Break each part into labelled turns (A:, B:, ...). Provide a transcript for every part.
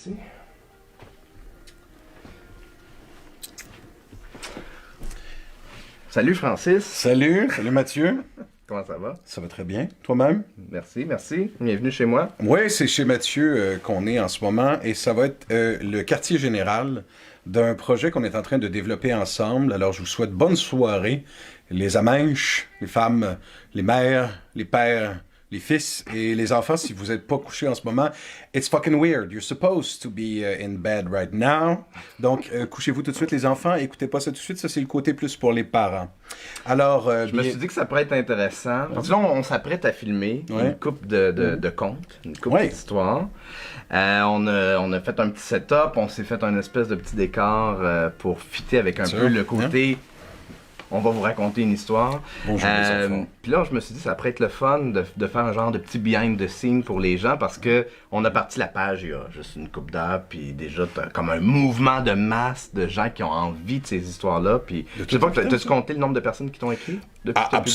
A: parti. Salut Francis.
B: Salut Mathieu.
A: Comment ça va?
B: Ça va très bien. Toi-même?
A: Merci. Bienvenue chez moi.
B: Oui, c'est chez Mathieu qu'on est en ce moment et ça va être le quartier général d'un projet qu'on est en train de développer ensemble. Alors, je vous souhaite bonne soirée. Les amèches, les femmes, les mères, les pères, les fils et les enfants, si vous n'êtes pas couchés en ce moment, it's fucking weird. You're supposed to be in bed right now. Donc, couchez-vous tout de suite, les enfants. Écoutez pas ça tout de suite. Ça, c'est le côté plus pour les parents. Alors,
A: je me suis dit que ça pourrait être intéressant. Parce que là, on s'apprête à filmer une couple de contes, une couple d'histoires. On a fait un petit setup. On s'est fait un espèce de petit décor pour fitter avec un peu le côté... On va vous raconter une histoire.
B: Bonjour les enfants.
A: Puis là, je me suis dit, ça pourrait être le fun de faire un genre de petit behind the scene pour les gens parce que on a parti la page il y a juste une couple d'heures, puis déjà, t'as comme un mouvement de masse de gens qui ont envie de ces histoires-là. Puis je sais pas, t'as-tu compté le nombre de personnes qui t'ont écrit?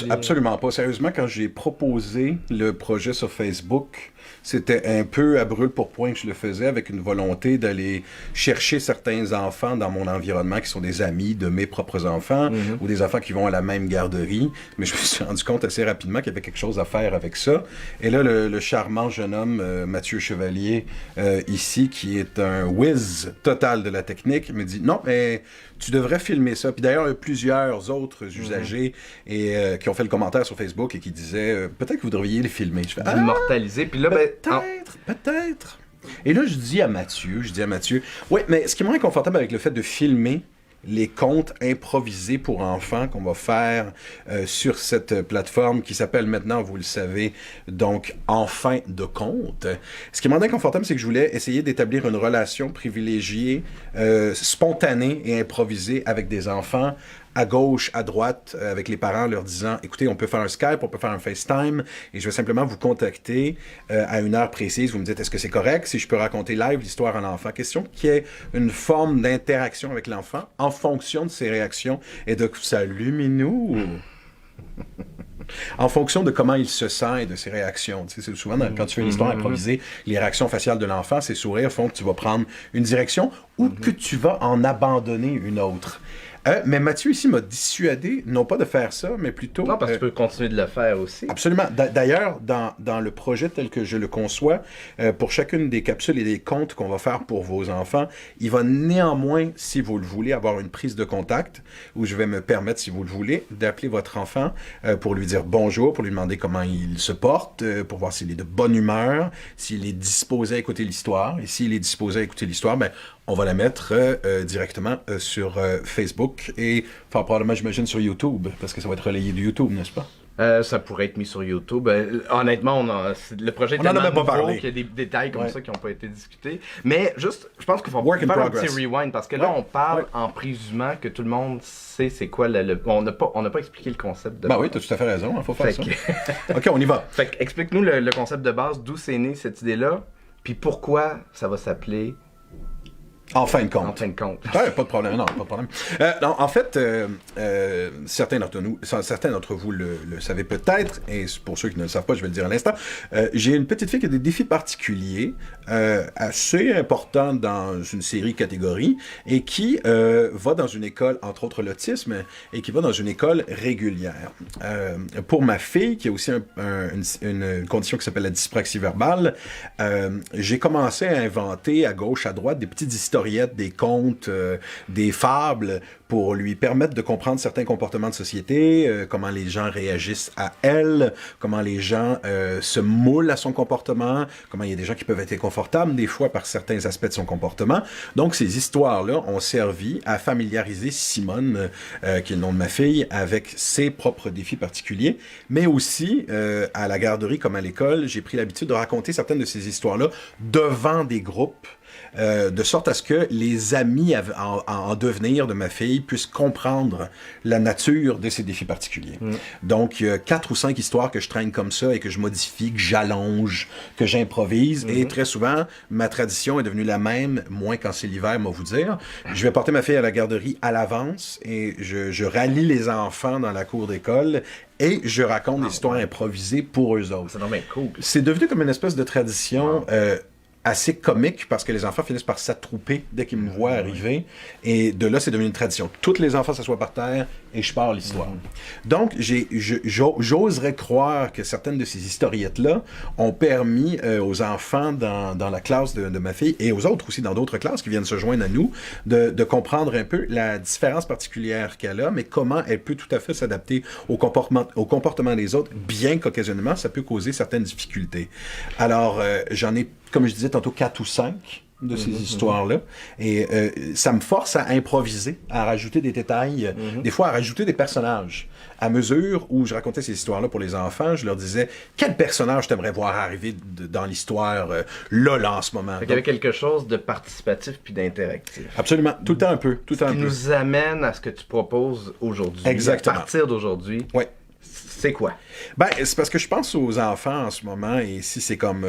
B: Absolument pas. Sérieusement, quand j'ai proposé le projet sur Facebook, c'était un peu à brûle pour point que je le faisais avec une volonté d'aller chercher certains enfants dans mon environnement qui sont des amis de mes propres enfants ou des enfants qui vont à la même garderie. Mais je me suis rendu compte assez rapidement qu'il y avait quelque chose à faire avec ça. Et là, le charmant jeune homme, Mathieu Chevalier, ici, qui est un whiz total de la technique, me dit « Non, mais tu devrais filmer ça. » Puis d'ailleurs, il y a plusieurs autres usagers et, qui ont fait le commentaire sur Facebook et qui disaient peut-être que vous devriez les filmer. Je fais
A: immortaliser. Puis là,
B: peut-être. Et là, je dis à Mathieu, ouais, mais ce qui est moins confortable avec le fait de filmer les contes improvisés pour enfants qu'on va faire sur cette plateforme qui s'appelle maintenant, vous le savez, donc Enfin de contes. Ce qui est moins inconfortable, c'est que je voulais essayer d'établir une relation privilégiée, spontanée et improvisée avec des enfants, à gauche, à droite, avec les parents leur disant « Écoutez, on peut faire un Skype, on peut faire un FaceTime, et je vais simplement vous contacter à une heure précise. Vous me dites, est-ce que c'est correct si je peux raconter live l'histoire à l'enfant? » Question qui est une forme d'interaction avec l'enfant en fonction de ses réactions et de « Salut, Minou! » en fonction de comment il se sent et de ses réactions. Tu sais, c'est souvent, quand tu fais une histoire improvisée, les réactions faciales de l'enfant, ses sourires font que tu vas prendre une direction ou que tu vas en abandonner une autre. Mais Mathieu ici m'a dissuadé, non pas de faire ça, mais plutôt...
A: Non, parce que tu peux continuer de le faire aussi.
B: Absolument. D'ailleurs, dans le projet tel que je le conçois, pour chacune des capsules et des contes qu'on va faire pour vos enfants, il va néanmoins, si vous le voulez, avoir une prise de contact, où je vais me permettre, si vous le voulez, d'appeler votre enfant pour lui dire bonjour, pour lui demander comment il se porte, pour voir s'il est de bonne humeur, s'il est disposé à écouter l'histoire. Et s'il est disposé à écouter l'histoire, ben, on va la mettre directement sur Facebook et fort probablement, j'imagine, sur YouTube, parce que ça va être relayé de YouTube, n'est-ce pas?
A: Ça pourrait être mis sur YouTube. Honnêtement, le projet est tellement nouveau qu'il y a des détails comme ça qui n'ont pas été discutés. Mais juste, je pense qu'il faut faire un petit rewind, parce que là, on parle en présumant que tout le monde sait c'est quoi on n'a pas expliqué le concept de base.
B: Oui, tu as tout à fait raison, il faut faire ça. OK, on y va.
A: Fait que, explique-nous le concept de base, d'où c'est né cette idée-là, puis pourquoi ça va s'appeler...
B: En fin de compte.
A: En fin de compte.
B: Pas de problème, non, pas de problème. Non, en fait, certains d'entre vous le savez peut-être, et pour ceux qui ne le savent pas, je vais le dire à l'instant, j'ai une petite fille qui a des défis particuliers, assez importants dans une série catégorie, et qui va dans une école, entre autres l'autisme, et qui va dans une école régulière. Pour ma fille, qui a aussi une condition qui s'appelle la dyspraxie verbale, j'ai commencé à inventer à gauche, à droite, des petites historiettes, des contes, des fables pour lui permettre de comprendre certains comportements de société, comment les gens réagissent à elle, comment les gens se moulent à son comportement, comment il y a des gens qui peuvent être inconfortables des fois par certains aspects de son comportement. Donc ces histoires-là ont servi à familiariser Simone, qui est le nom de ma fille, avec ses propres défis particuliers, mais aussi à la garderie comme à l'école, j'ai pris l'habitude de raconter certaines de ces histoires-là devant des groupes, de sorte à ce que les amis en devenir de ma fille puissent comprendre la nature de ces défis particuliers. Donc, il y a 4 ou 5 histoires que je traîne comme ça et que je modifie, que j'allonge, que j'improvise. Et très souvent, ma tradition est devenue la même, moins quand c'est l'hiver, moi vous dire. Je vais porter ma fille à la garderie à l'avance et je rallie les enfants dans la cour d'école et je raconte des histoires improvisées pour eux autres.
A: C'est vraiment cool.
B: C'est devenu comme une espèce de tradition... assez comique parce que les enfants finissent par s'attrouper dès qu'ils me voient arriver. Et de là, c'est devenu une tradition. Tous les enfants s'assoient par terre et je pars l'histoire. Donc, j'oserais croire que certaines de ces historiettes-là ont permis aux enfants dans la classe de ma fille et aux autres aussi dans d'autres classes qui viennent se joindre à nous de comprendre un peu la différence particulière qu'elle a, mais comment elle peut tout à fait s'adapter au comportement des autres, bien qu'occasionnellement, ça peut causer certaines difficultés. Alors, j'en ai, comme je disais tantôt, 4 ou 5 de ces histoires-là. Et ça me force à improviser, à rajouter des détails, des fois à rajouter des personnages. À mesure où je racontais ces histoires-là pour les enfants, je leur disais « Quel personnage t'aimerais voir arriver dans l'histoire là, en ce moment? »
A: Il y avait quelque chose de participatif puis d'interactif.
B: Absolument. Tout le temps un peu. Tout le temps un peu.
A: Qui nous amène à ce que tu proposes aujourd'hui.
B: Exactement.
A: À partir d'aujourd'hui.
B: Oui.
A: C'est quoi?
B: Ben, c'est parce que je pense aux enfants en ce moment, et si c'est comme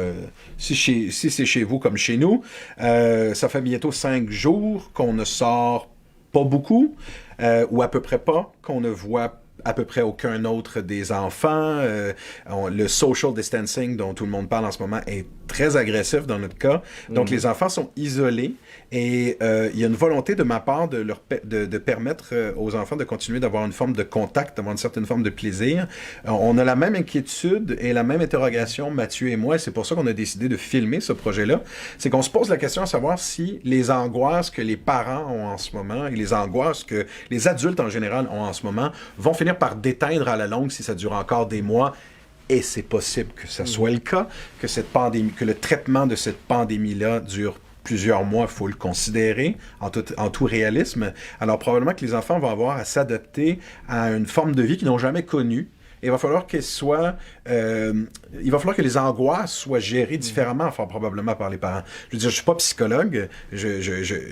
B: si c'est chez vous comme chez nous, ça fait bientôt 5 jours qu'on ne sort pas beaucoup, ou à peu près pas, qu'on ne voit à peu près aucun autre des enfants. Le social distancing dont tout le monde parle en ce moment est très agressif dans notre cas. Donc, les enfants sont isolés et il y a une volonté de ma part de permettre aux enfants de continuer d'avoir une forme de contact, d'avoir une certaine forme de plaisir. On a la même inquiétude et la même interrogation, Mathieu et moi, et c'est pour ça qu'on a décidé de filmer ce projet-là. C'est qu'on se pose la question à savoir si les angoisses que les parents ont en ce moment et les angoisses que les adultes en général ont en ce moment vont finir par déteindre à la longue si ça dure encore des mois. Et c'est possible que ça soit le cas, que cette pandémie, que le traitement de cette pandémie-là dure plusieurs mois, il faut le considérer en tout réalisme. Alors probablement que les enfants vont avoir à s'adapter à une forme de vie qu'ils n'ont jamais connue. Et il va falloir qu'elle soit... il va falloir que les angoisses soient gérées différemment, enfin, probablement par les parents. Je veux dire, je suis pas psychologue,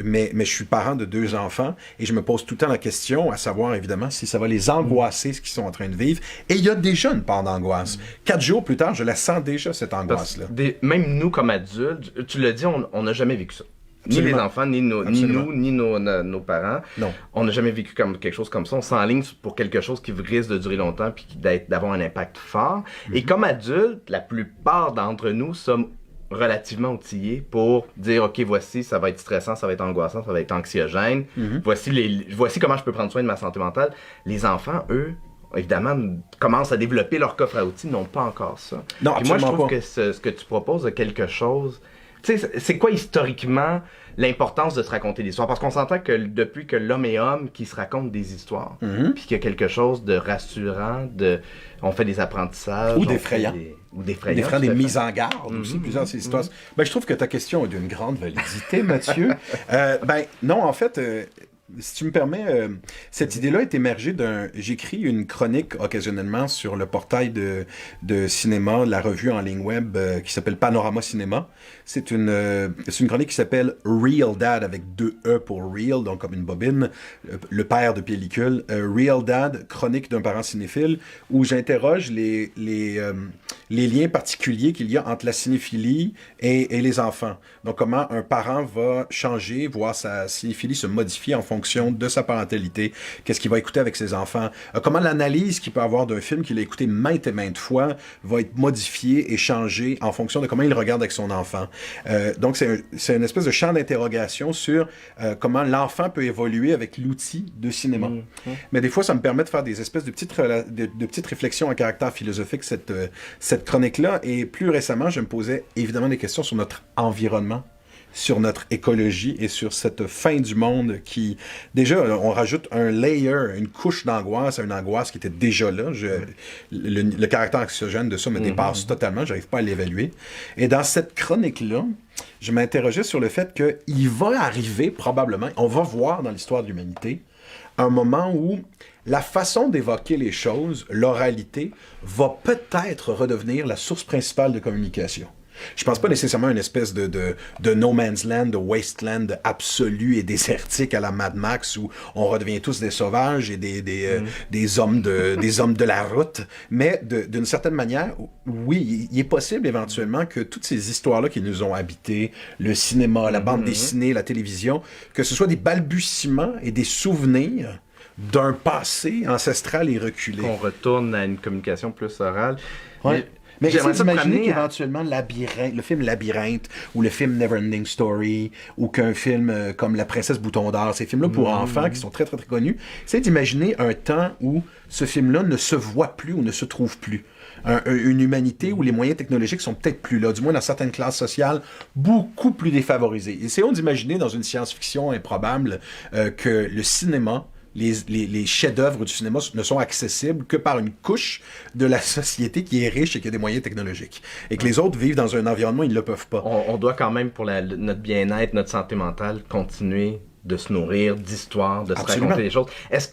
B: mais je suis parent de 2 enfants et je me pose tout le temps la question, à savoir, évidemment, si ça va les angoisser, ce qu'ils sont en train de vivre. Et il y a déjà une part d'angoisse. 4 jours plus tard, je la sens déjà, cette angoisse-là.
A: Même nous, comme adultes, tu l'as dit, on n'a jamais vécu ça.
B: Absolument.
A: Ni les enfants, ni nous, ni nos parents.
B: Non.
A: On n'a jamais vécu quelque chose comme ça. On s'enligne pour quelque chose qui risque de durer longtemps puis d'avoir un impact fort. Et comme adultes, la plupart d'entre nous sommes relativement outillés pour dire « Ok, voici, ça va être stressant, ça va être angoissant, ça va être anxiogène. Voici comment je peux prendre soin de ma santé mentale. » Les enfants, eux, évidemment, commencent à développer leur coffre à outils, n'ont pas encore ça.
B: Non,
A: et moi, je trouve
B: pas.
A: que ce que tu proposes a quelque chose... Tu sais, c'est quoi historiquement l'importance de se raconter des histoires? Parce qu'on s'entend que depuis que l'homme est homme, qu'il se raconte des histoires. Puis qu'il y a quelque chose de rassurant, on fait des apprentissages.
B: Ou d'effrayants.
A: Ou d'effrayants.
B: Des mises en garde aussi, plusieurs de ces histoires. Ben, je trouve que ta question est d'une grande validité, Mathieu. Ben, non, en fait... si tu me permets, cette idée-là est émergée j'écris une chronique occasionnellement sur le portail de cinéma, la revue en ligne web qui s'appelle Panorama Cinéma. C'est une chronique qui s'appelle Real Dad avec 2 E pour Real, donc comme une bobine, le père de pellicule. Real Dad, chronique d'un parent cinéphile, où j'interroge les liens particuliers qu'il y a entre la cinéphilie et les enfants. Donc comment un parent va changer, voir sa cinéphilie se modifier en fonction de sa parentalité, qu'est-ce qu'il va écouter avec ses enfants, comment l'analyse qu'il peut avoir d'un film qu'il a écouté maintes et maintes fois va être modifiée et changée en fonction de comment il regarde avec son enfant. Donc c'est une espèce de champ d'interrogation sur comment l'enfant peut évoluer avec l'outil de cinéma. Mais des fois, ça me permet de faire des espèces de petites réflexions à caractère philosophique, cette chronique-là, et plus récemment, je me posais évidemment des questions sur notre environnement, sur notre écologie et sur cette fin du monde qui... Déjà, on rajoute un layer, une couche d'angoisse à une angoisse qui était déjà là. Le caractère anxiogène de ça me dépasse totalement, j'arrive pas à l'évaluer. Et dans cette chronique-là, je m'interrogeais sur le fait qu'il va arriver probablement, on va voir dans l'histoire de l'humanité, un moment où la façon d'évoquer les choses, l'oralité, va peut-être redevenir la source principale de communication. Je pense pas nécessairement à une espèce de no man's land, de wasteland absolu et désertique à la Mad Max où on redevient tous des sauvages et des hommes de la route, mais d'une certaine manière, oui, il est possible éventuellement que toutes ces histoires-là qui nous ont habités, le cinéma, la bande dessinée, la télévision, que ce soit des balbutiements et des souvenirs d'un passé ancestral et reculé.
A: Qu'on retourne à une communication plus orale.
B: Ouais. Mais j'aimerais imaginer qu'éventuellement le film Labyrinthe ou le film Neverending Story ou qu'un film comme La Princesse Bouton d'Or, ces films-là pour enfants qui sont très très très connus, c'est d'imaginer un temps où ce film-là ne se voit plus ou ne se trouve plus. Une humanité où les moyens technologiques sont peut-être plus là, du moins dans certaines classes sociales beaucoup plus défavorisées. Essayons d'imaginer dans une science-fiction improbable que le cinéma, les chefs-d'œuvre du cinéma ne sont accessibles que par une couche de la société qui est riche et qui a des moyens technologiques. Et que les autres vivent dans un environnement où ils ne le peuvent pas.
A: On doit quand même, pour notre bien-être, notre santé mentale, continuer de se nourrir d'histoires, de se raconter des choses. Est-ce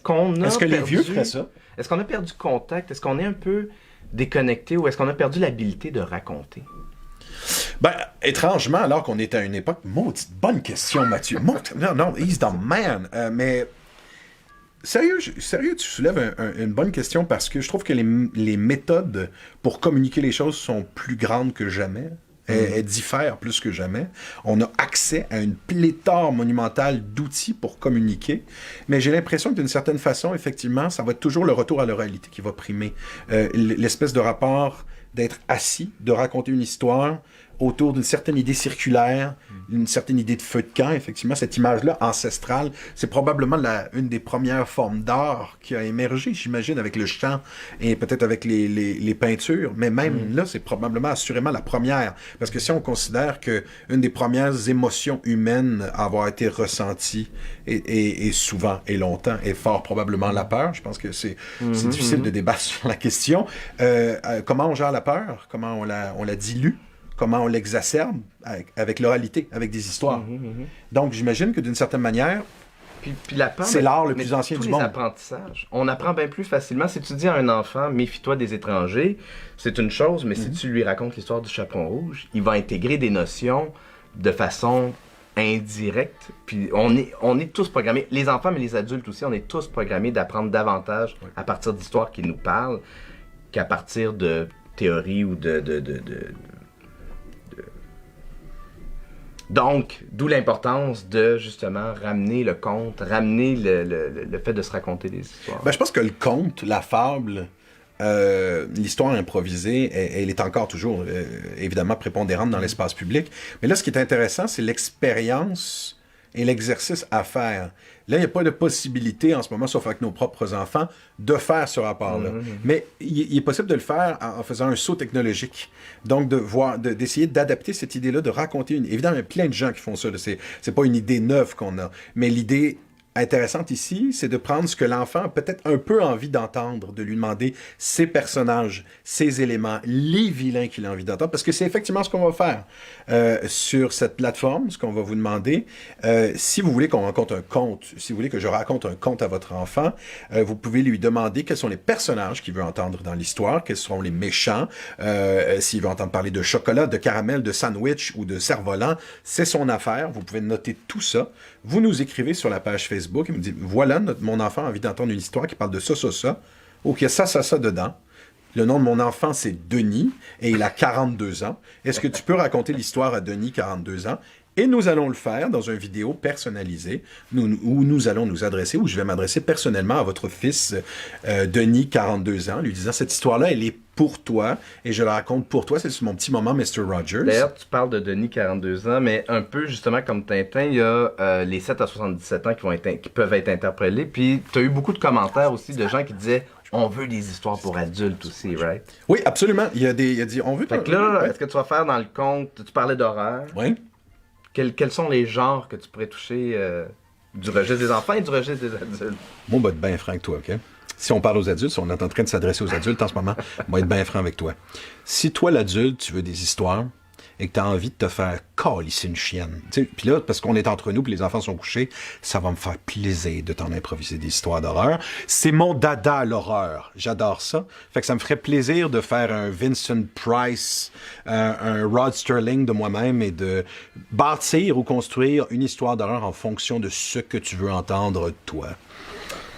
A: que
B: les vieux feraient ça?
A: Est-ce qu'on a perdu contact? Est-ce qu'on est un peu déconnecté ou est-ce qu'on a perdu l'habilité de raconter?
B: Ben, étrangement, alors qu'on est à une époque... Maudite bonne question, Mathieu. Non, he's the man. Mais... Sérieux, tu soulèves une bonne question parce que je trouve que les méthodes pour communiquer les choses sont plus grandes que jamais. Elles diffèrent plus que jamais. On a accès à une pléthore monumentale d'outils pour communiquer, mais j'ai l'impression que d'une certaine façon, effectivement, ça va être toujours le retour à l'oralité qui va primer. L'espèce de rapport d'être assis, de raconter une histoire autour d'une certaine idée circulaire, une certaine idée de feu de camp, effectivement, cette image-là ancestrale, c'est probablement une des premières formes d'art qui a émergé, j'imagine, avec le chant et peut-être avec les peintures, mais même là, c'est probablement assurément la première, parce que si on considère que une des premières émotions humaines à avoir été ressentie, et souvent et longtemps, est fort probablement la peur, je pense que c'est difficile de débattre sur la question, comment on gère la peur, comment on la dilue, comment on l'exacerbe avec l'oralité, avec des histoires. Donc, j'imagine que d'une certaine manière,
A: puis la peur,
B: c'est l'art le plus ancien du monde.
A: Les apprentissages, on apprend bien plus facilement. Si tu dis à un enfant, méfie-toi des étrangers, c'est une chose, mais si tu lui racontes l'histoire du chaperon rouge, il va intégrer des notions de façon indirecte. Puis on est tous programmés, les enfants mais les adultes aussi, on est tous programmés d'apprendre davantage à partir d'histoires qui nous parlent qu'à partir de théories ou Donc, d'où l'importance de, justement, ramener le conte, ramener le fait de se raconter des histoires.
B: Ben, je pense que le conte, la fable, l'histoire improvisée, elle est encore toujours, évidemment, prépondérante dans l'espace public. Mais là, ce qui est intéressant, c'est l'expérience et l'exercice à faire. Là, il n'y a pas de possibilité en ce moment, sauf avec nos propres enfants, de faire ce rapport-là. Mais il est possible de le faire en faisant un saut technologique. Donc, d'essayer d'adapter cette idée-là, de raconter Évidemment, il y a plein de gens qui font ça. C'est pas une idée neuve qu'on a. Mais l'idée intéressante ici, c'est de prendre ce que l'enfant a peut-être un peu envie d'entendre, de lui demander ses personnages, ses éléments, les vilains qu'il a envie d'entendre, parce que c'est effectivement ce qu'on va faire sur cette plateforme, ce qu'on va vous demander. Si vous voulez qu'on raconte un conte, si vous voulez que je raconte un conte à votre enfant, vous pouvez lui demander quels sont les personnages qu'il veut entendre dans l'histoire, quels seront les méchants, s'il veut entendre parler de chocolat, de caramel, de sandwich ou de cerf-volant, c'est son affaire. Vous pouvez noter tout ça. Vous nous écrivez sur la page Facebook et me dites, voilà, mon enfant a envie d'entendre une histoire qui parle de ça. Ok, ça dedans. Le nom de mon enfant, c'est Denis, et il a 42 ans. Est-ce que tu peux raconter l'histoire à Denis, 42 ans? Et nous allons le faire dans une vidéo personnalisée où nous allons nous adresser, où je vais m'adresser personnellement à votre fils Denis, 42 ans, lui disant, cette histoire-là, elle est pour toi, et je la raconte pour toi, c'est mon petit moment Mr. Rogers.
A: D'ailleurs, tu parles de Denis, 42 ans, mais un peu justement comme Tintin, il y a les 7 à 77 ans qui peuvent être interpellés, puis tu as eu beaucoup de commentaires aussi de gens qui disaient on veut des histoires pour adultes aussi, right?
B: Oui, absolument. Il a dit on veut...
A: Fait que là, est-ce que tu vas faire dans le conte, tu parlais d'horreur?
B: Oui.
A: Quels sont les genres que tu pourrais toucher du registre des enfants et du registre des adultes?
B: Moi, je vais être bien franc avec toi, OK? Si on parle aux adultes, si on est en train de s'adresser aux adultes en ce moment, je vais être bien franc avec toi. Si toi, l'adulte, tu veux des histoires et que tu as envie de te faire calisser une chienne, puis là, parce qu'on est entre nous puis les enfants sont couchés, ça va me faire plaisir de t'en improviser des histoires d'horreur. C'est mon dada, l'horreur. J'adore ça. Fait que ça me ferait plaisir de faire un Vincent Price, un Rod Sterling de moi-même et de bâtir ou construire une histoire d'horreur en fonction de ce que tu veux entendre, toi.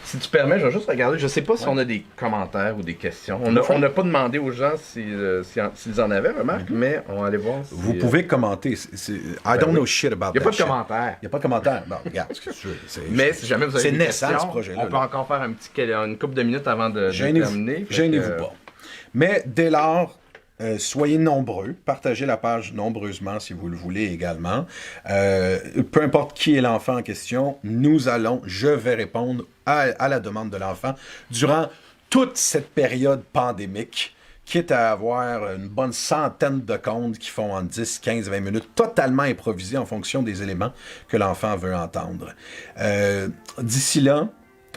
A: Si tu permets, je vais juste regarder. Je sais pas si on a des commentaires ou des questions. On n'a pas demandé aux gens s'ils en avaient, remarque, mais on va aller voir si...
B: Vous pouvez commenter. I don't know shit about that.
A: Il n'y a pas de commentaires.
B: Il n'y a pas de commentaires. Bon, regarde, ce que tu veux.
A: Mais si jamais vous avez des questions,
B: ce projet-là,
A: on peut encore faire une couple de minutes avant de terminer.
B: Gênez-vous pas. Mais dès lors, soyez nombreux. Partagez la page nombreusement si vous le voulez également. Peu importe qui est l'enfant en question, je vais répondre à la demande de l'enfant durant toute cette période pandémique, quitte à avoir une bonne centaine de comptes qui font en 10, 15, 20 minutes, totalement improvisés en fonction des éléments que l'enfant veut entendre. D'ici là,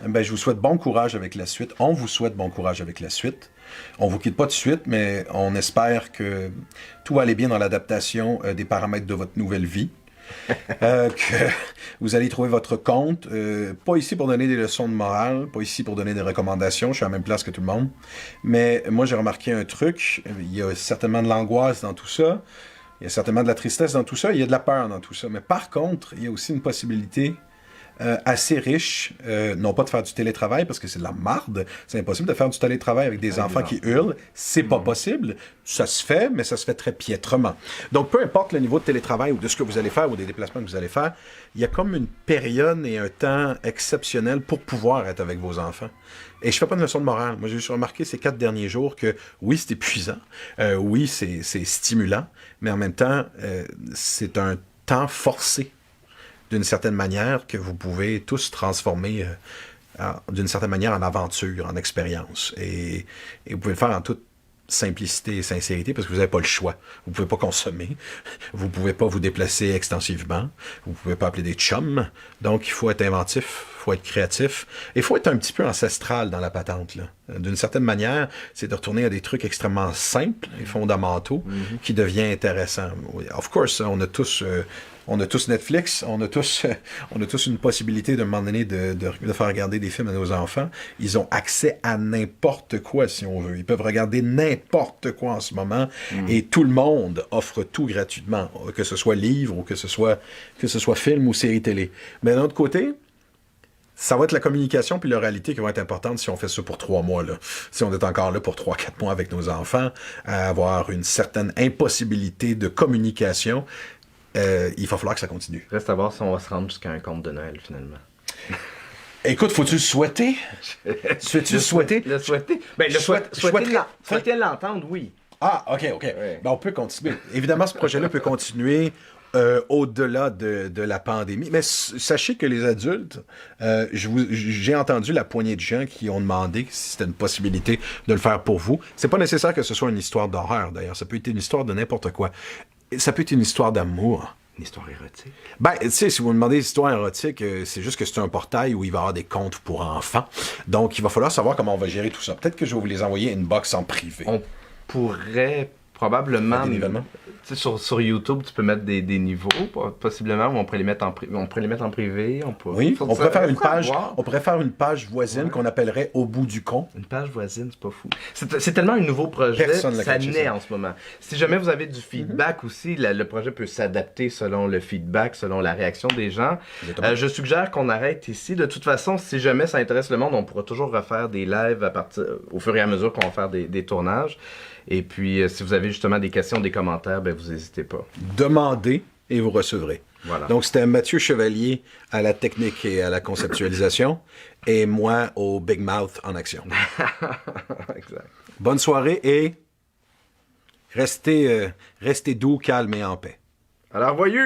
B: je vous souhaite bon courage avec la suite. On vous souhaite bon courage avec la suite. On ne vous quitte pas tout de suite, mais on espère que tout va aller bien dans l'adaptation des paramètres de votre nouvelle vie. Que vous allez trouver votre compte. Pas ici pour donner des leçons de morale, pas ici pour donner des recommandations, je suis à la même place que tout le monde. Mais moi, j'ai remarqué un truc, il y a certainement de l'angoisse dans tout ça, il y a certainement de la tristesse dans tout ça, il y a de la peur dans tout ça. Mais par contre, il y a aussi une possibilité assez riche, non pas de faire du télétravail, parce que c'est de la marde, c'est impossible de faire du télétravail avec des enfants qui hurlent, c'est pas possible, ça se fait, mais ça se fait très piètrement. Donc, peu importe le niveau de télétravail ou de ce que vous allez faire ou des déplacements que vous allez faire, il y a comme une période et un temps exceptionnel pour pouvoir être avec vos enfants. Et je fais pas de leçon de morale. Moi, j'ai juste remarqué ces 4 derniers jours que oui, c'est épuisant, oui, c'est stimulant, mais en même temps, c'est un temps forcé d'une certaine manière, que vous pouvez tous transformer d'une certaine manière en aventure, en expérience. Et vous pouvez le faire en toute simplicité et sincérité parce que vous n'avez pas le choix. Vous ne pouvez pas consommer. Vous ne pouvez pas vous déplacer extensivement. Vous ne pouvez pas appeler des chums. Donc, il faut être inventif, il faut être créatif. Et il faut être un petit peu ancestral dans la patente, là. D'une certaine manière, c'est de retourner à des trucs extrêmement simples et fondamentaux qui devient intéressant. Of course, on a tous Netflix, on a tous une possibilité d'un moment donné de faire regarder des films à nos enfants. Ils ont accès à n'importe quoi, si on veut. Ils peuvent regarder n'importe quoi en ce moment, et tout le monde offre tout gratuitement, que ce soit livre ou que ce soit film ou série télé. Mais d'un autre côté, ça va être la communication puis la réalité qui va être importante si on fait ça pour 3 mois. Là. Si on est encore là pour 3-4 mois avec nos enfants, à avoir une certaine impossibilité de communication, il va falloir que ça continue.
A: Reste à voir si on va se rendre jusqu'à un conte de Noël, finalement.
B: Écoute, faut-tu le souhaiter? Souhaites-tu le souhaiter?
A: Le souhaiter? Ben, souhaiter l'entendre, oui.
B: Ah, OK. Ouais. Ben, on peut continuer. Évidemment, ce projet-là peut continuer au-delà de la pandémie. Mais sachez que les adultes, j'ai entendu la poignée de gens qui ont demandé si c'était une possibilité de le faire pour vous. C'est pas nécessaire que ce soit une histoire d'horreur, d'ailleurs. Ça peut être une histoire de n'importe quoi. Ça peut être une histoire d'amour.
A: Une histoire érotique?
B: Ben, tu sais, si vous me demandez des histoires érotiques, c'est juste que c'est un portail où il va y avoir des contes pour enfants. Donc, il va falloir savoir comment on va gérer tout ça. Peut-être que je vais vous les envoyer inbox en privé.
A: On pourrait probablement... Sur YouTube, tu peux mettre des niveaux, possiblement, où on pourrait les mettre en privé.
B: Oui, on pourrait faire une page voisine qu'on appellerait « Au bout du con ».
A: Une page voisine, c'est pas fou. C'est tellement un nouveau projet, ça naît en ce moment. Si jamais vous avez du feedback aussi, le projet peut s'adapter selon le feedback, selon la réaction des gens. Je suggère qu'on arrête ici. De toute façon, si jamais ça intéresse le monde, on pourra toujours refaire des lives au fur et à mesure qu'on va faire des tournages. Et puis, si vous avez justement des questions, des commentaires, ben vous n'hésitez pas.
B: Demandez et vous recevrez.
A: Voilà.
B: Donc, c'était Mathieu Chevalier à la technique et à la conceptualisation et moi au Big Mouth en action.
A: Exact.
B: Bonne soirée et restez doux, calme et en paix.
A: Alors, voyez!